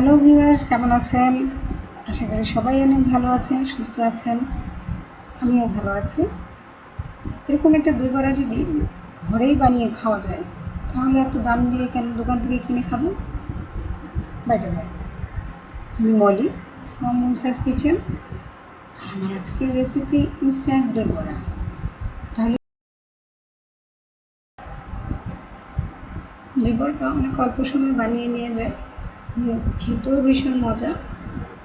Hello viewers, কেমন আছেন? আশা করি সবাই অনেক ভালো আছেন, সুস্থ আছেন। আমিও ভালো আছি। এরকম একটা দই বড়া যদি ঘরেই বানিয়ে খাওয়া যায় তাহলে এত দাম দিয়ে কেন দোকান থেকে কিনে খাবেন? বাই দ্য ওয়ে, আমি মলি ফ্রম মুনসাফ কিচেন। আমার আজকের রেসিপি ইনস্ট্যান্ট দই বড়া। তাহলে দই বড়াটা অনেক অল্প সময় বানিয়ে নিয়ে যায়, খেতেও ভীষণ মজা।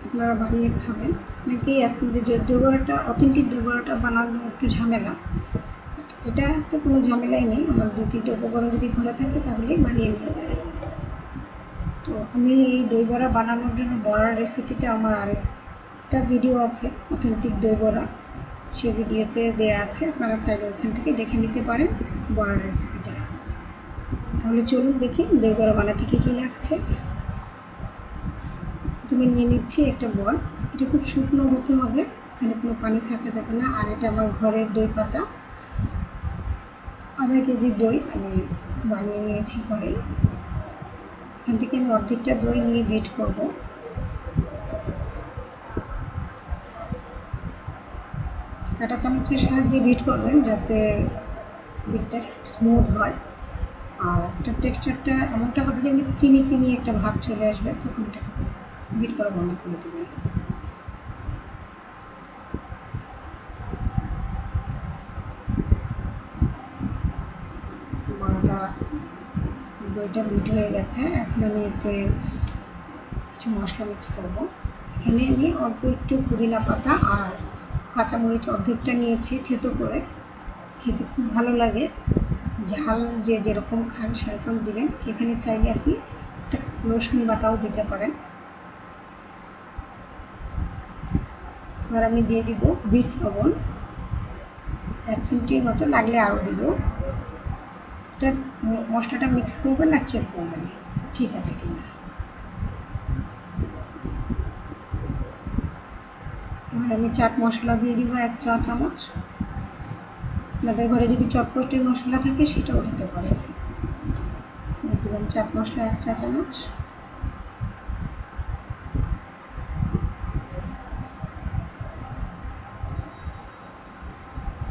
আপনারা বানিয়ে খাবেন। অনেকেই আছেন যে দই বড়াটা, অথেন্টিক দই বড়াটা বানানো একটু ঝামেলা। এটাতে কোনো ঝামেলাই নেই। আমার 2-3টে উপকরণ যদি ঘরে থাকে তাহলেই বানিয়ে নেওয়া যায়। তো আমি এই দই বড়া বানানোর জন্য বড়ার রেসিপিটা আমার আরেকটা ভিডিও আছে, অথেন্টিক দই বড়া। সেই ভিডিওতে দেওয়া আছে, আপনারা চাইলে ওখান থেকে দেখে নিতে পারেন বড়ার রেসিপিটা। তাহলে চলুন দেখি দই বড়া বানাতে কী কী লাগছে। তুমি নিয়ে নিচ্ছি একটা বল। এটা খুব শুকনো হতে হবে, এখানে কোনো পানি থাকা যাবে না। আর এটা আমার ঘরের দই পাতা, আধা কেজি দই আমি বানিয়ে নিয়েছি ঘরে। এখান থেকে আমি অর্ধেকটা দই নিয়ে বিট করব। কাঁটা চামচের সাহায্যে বিট করবেন যাতে বিটটা স্মুথ হয়। আর একটা টেক্সচারটা এমনটা হবে যে ক্রিমি ক্রিমি একটা ভাব চলে আসবে, তখন এটা বিট করা বন্ধ করে দেবেন। বড়াটা দইটা বিট হয়ে গেছে। এখন আমি এতে কিছু মশলা মিক্স করব। এখানে আমি অল্প একটু পুদিনা পাতা আর কাঁচামরিচ অর্ধেকটা নিয়েছি থেতো করে। খেতে খুব ভালো লাগে, ঝাল যে যেরকম খান সেরকম দিবেন। এখানে চাইলে আপনি একটা রসুন বাটাও দিতে পারেন। এবার আমি দিয়ে দিব বিট লবণ 1 চিমটির মতো, লাগলে আরও দিব। এটা মশলাটা মিক্স করবেন আর চেক করবেন ঠিক আছে কিনা। এবার আমি চাট মশলা দিয়ে দিব 1 চা চামচ। আপনাদের ঘরে যদি চটপটির মশলা থাকে সেটাও দিতে পারেন। দিলাম চাট মশলা 1 চা চামচ।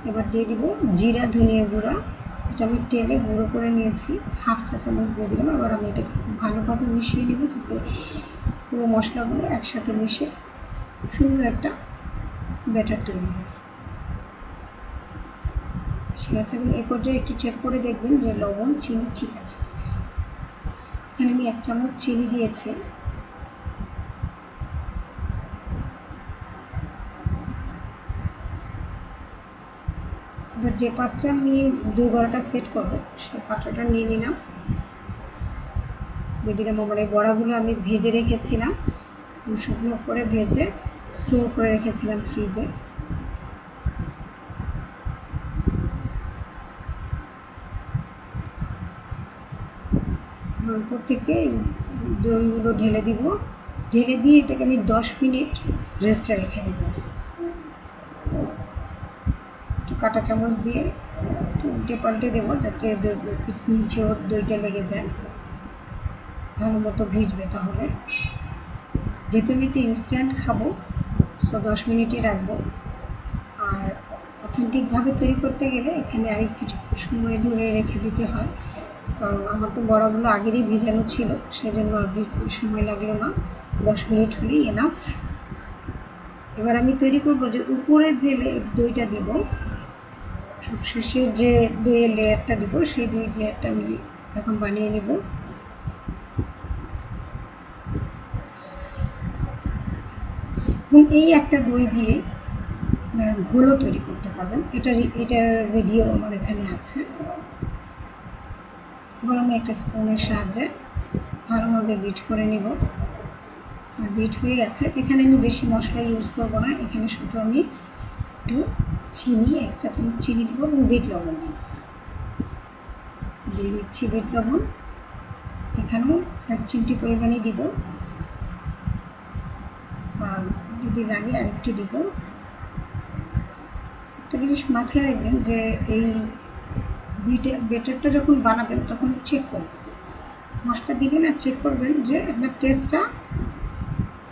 এবার দিয়ে দিব জিরা ধনিয়া গুঁড়া। এটা আমি তেলে গুঁড়ো করে নিয়েছি, 1/2 চা চামচ দিয়ে দিলাম। এবার আমি এটাকে খুব ভালোভাবে মিশিয়ে নেব যাতে পুরো মশলাগুলো একসাথে মিশে সুন্দর একটা ব্যাটার তৈরি হয়। ঠিক আছে, এবং এই পর্যায়ে একটু চেক করে দেখবেন যে লবণ চিনি ঠিক আছে। এখানে আমি 1 চামচ চিনি দিয়েছি। এবার যে পাত্রে আমি দই বড়াটা সেট করবো সেই পাত্রটা নিয়ে নিলাম। দিয়ে দিলাম আমার এই বড়াগুলো আমি ভেজে রেখেছিলাম, শুকনো করে ভেজে স্টোর করে রেখেছিলাম ফ্রিজে। উপর থেকে দইগুলো ঢেলে দিব। ঢেলে দিয়ে এটাকে আমি 10 মিনিট রেস্টে রেখে দেব। একটু কাঁটা চামচ দিয়ে উল্টে পাল্টে দেবো যাতে নিচেও দইটা লেগে যায়, ভালো মতো ভিজবে। তাহলে যেহেতু আমি একটু ইনস্ট্যান্ট খাবো, সো 10 মিনিটই রাখবো। আর অথেন্টিকভাবে তৈরি করতে গেলে এখানে আর কিছু সময় ধরে রেখে দিতে হয়, কারণ আমার তো বড়াগুলো আগেরই ভেজানো ছিল, সেজন্য আর সময় লাগলো না। 10 মিনিট হলেই এনাফ। এবার আমি তৈরি করবো যে উপরে যে দইটা দিব, সবশেষে যে দইয়ের লেয়ারটা দিব, সেই দই লেয়ারটা আমি এখন বানিয়ে নেব। এবং এই একটা দই দিয়ে ঘোলও তৈরি করতে পারবেন। এটার ভিডিও আমার এখানে আছে। এবার আমি একটা স্পুনের সাহায্যে ভালোভাবে বিট করে নেব। আর বিট হয়ে গেছে। এখানে আমি বেশি মশলা ইউজ করবো না, এখানে শুধু আমি একটু চিনি 1 চা চামচ চিনি দিব এবং বিট লবণ দিব। দিয়ে দিচ্ছি বিট লবণ, এখানেও 1 চিমটি পরিমাণে দিব, আর যদি লাগে আরেকটু দিব। একটা জিনিস মাথায় রাখবেন যে এই ব্যাটারটা যখন বানাবেন তখন চেক করবেন, মশলা দিবেন আর চেক করবেন যে আপনার টেস্টটা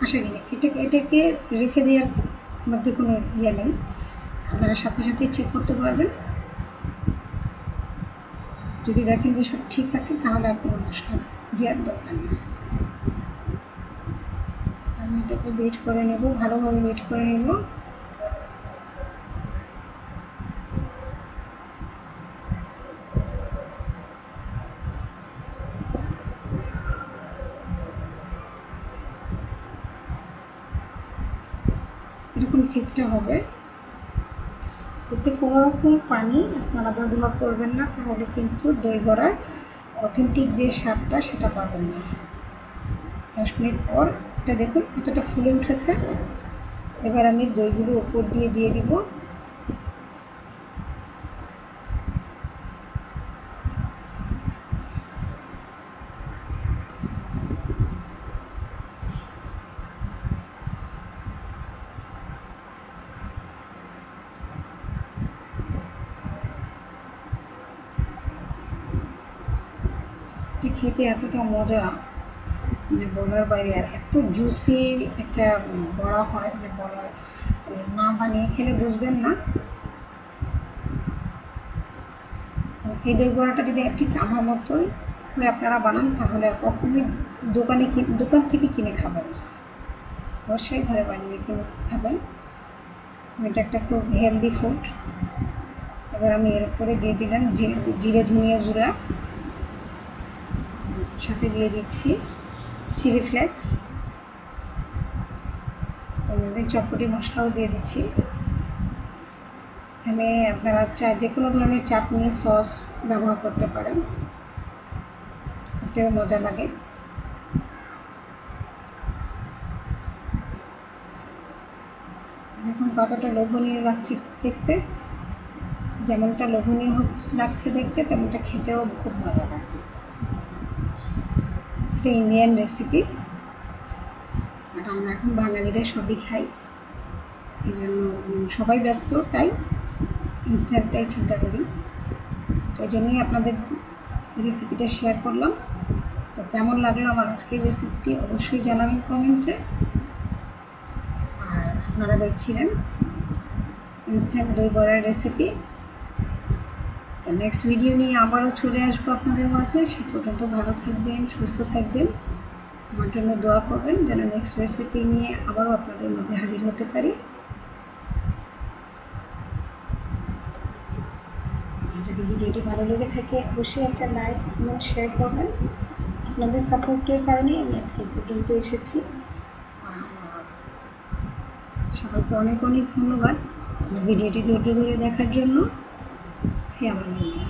আশা করি এটাকে রেখে দেওয়ার মধ্যে কোনো ইয়ে নেই, আপনারা সাথে সাথে চেক করতে পারবেন। যদি দেখেন যে সব ঠিক আছে তাহলে আপনার মশলা দেওয়ার দরকার নেই। আমি এটাকে বেট করে নেব, ভালোভাবে বেট করে নেব। এরকম ঠিকটা হবে, এতে কোনো রকম পানি আপনারা ব্যবহার করবেন না, তাহলে কিন্তু দই বড়ার অথেন্টিক যে স্বাদটা সেটা পাবেন না। 10 মিনিট পর এটা দেখুন কতটা ফুলে উঠেছে। এবার আমি দইগুলো উপর দিয়ে দিব। খেতে এতটা মজা যে বলার বাইরে, আর এত জুসি একটা বড়া হয় যে বলার না বানিয়ে খেলে বুঝবেন না। এই দই বড়াটা যদি ঠিক আমার মতোই করে আপনারা বানান তাহলে আর কখনোই দোকান থেকে কিনে খাবেন না, অবশ্যই ঘরে বানিয়ে কিনে খাবেন। এটা একটা খুব হেলদি ফুড। এবার আমি এর উপরে দিয়ে দিলাম জিরে ধনিয়া গুঁড়া, সাথে দিয়ে দিচ্ছি চিলি ফ্লেক্স, চটপটি মশলাও দিয়ে দিচ্ছি। এখানে আপনারা যে কোনো ধরনের চাটনি সস ব্যবহার করতে পারেন, এটাও মজা লাগে। দেখুন কতটা লোভনীয় লাগছে দেখতে, যেমনটা লোভনীয় লাগছে দেখতে তেমনটা খেতেও খুব মজা লাগে। এটা ইন্ডিয়ান রেসিপি, আর আমরা এখন বাঙালিরা সবই খাই, এই জন্য সবাই ব্যস্ত, তাই ইনস্ট্যান্টটাই চিন্তা করি। তো এই জন্যই আপনাদের রেসিপিটা শেয়ার করলাম। তো কেমন লাগলো আমার আজকের রেসিপিটি অবশ্যই জানাবেন কমেন্টে। আর আপনারা দেখছিলেন ইনস্ট্যান্ট দই বড়ার রেসিপি। তো নেক্সট ভিডিও নিয়ে আবারও চলে আসবো আপনাদের মাঝে। সে পর্যন্ত ভালো থাকবেন, সুস্থ থাকবেন, আমার জন্য দোয়া করবেন যেন নেক্সট রেসিপি নিয়ে আবারও আপনাদের মাঝে হাজির হতে পারি। যদি ভিডিওটি ভালো লেগে থাকে অবশ্যই একটা লাইক এবং শেয়ার করবেন। আপনাদের সাপোর্টের কারণেই আমি আজকে পর্যন্ত এসেছি। সবাইকে অনেক অনেক ধন্যবাদ ভিডিওটি ধৈর্য ধরে দেখার জন্য। ফি আমানিল্লাহ।